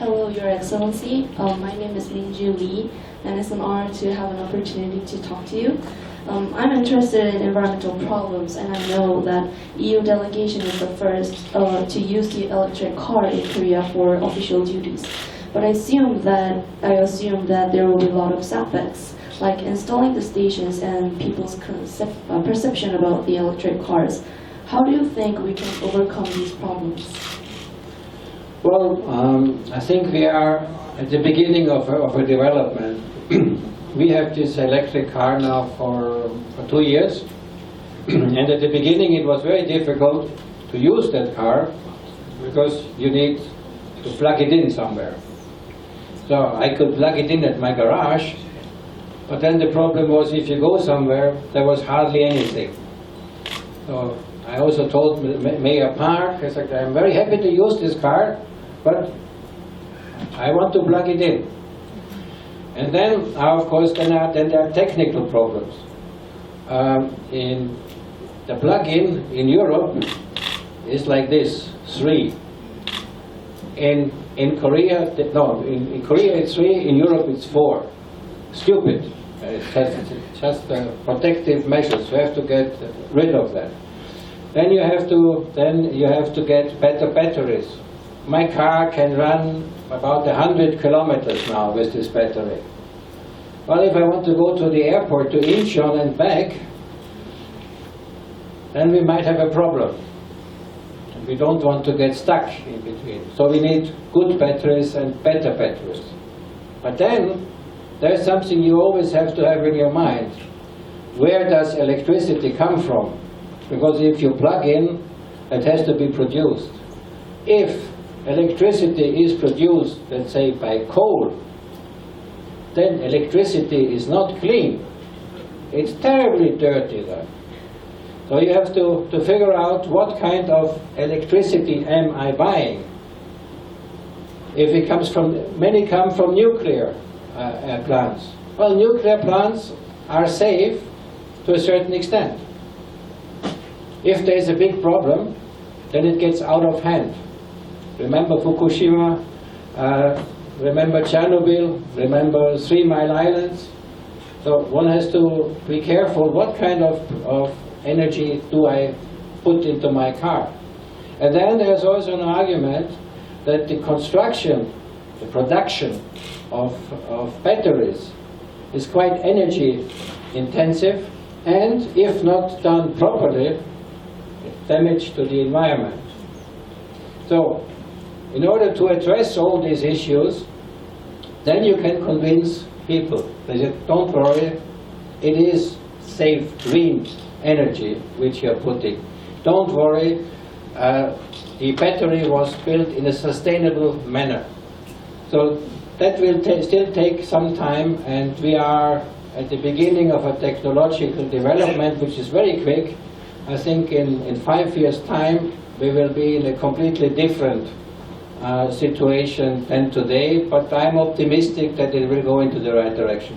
Hello, Your Excellency. My name is Minju Lee, and it's an honor to have an opportunity to talk to you. I'm interested in environmental problems, and I know that EU delegation is the first to use the electric car in Korea for official duties. But I assume that there will be a lot of setbacks, like installing the stations and people's perception about the electric cars. How do you think we can overcome these problems? Well, I think we are at the beginning of a development. We have this electric car now for 2 years, and at the beginning it was very difficult to use that car because you need to plug it in somewhere. So I could plug it in at my garage, but then the problem was if you go somewhere, there was hardly anything. So I also told Mayor Park, I said, I'm very happy to use this car, but I want to plug it in. And then, of course, then there are technical problems. In the plug-in in Europe is like this, 3. In Korea, in Korea it's 3, in Europe it's 4. Stupid. It's just protective measures. You have to get rid of that. Then you have to get better batteries. My car can run about 100 kilometers now with this battery. Well, if I want to go to the airport to Incheon and back, then we might have a problem. We don't want to get stuck in between. So we need good batteries and better batteries. But then, there's something you always have to have in your mind. Where does electricity come from? Because if you plug in, it has to be produced. If electricity is produced, let's say, by coal, then electricity is not clean. It's terribly dirty then. So you have to figure out what kind of electricity am I buying. If it comes from, many come from nuclear plants. Well, nuclear plants are safe to a certain extent. If there is a big problem, then it gets out of hand. Remember Fukushima, remember Chernobyl, remember 3 Mile Islands. So one has to be careful what kind of energy do I put into my car. And then there's also an argument that the construction, the production of batteries is quite energy intensive, and if not done properly, damage to the environment. So in order to address all these issues, then you can convince people. They say, don't worry, it is safe, green energy which you're putting. Don't worry, the battery was built in a sustainable manner. So that will still take some time, and we are at the beginning of a technological development which is very quick. I think in 5 years' time we will be in a completely different situation than today, but I'm optimistic that it will go into the right direction.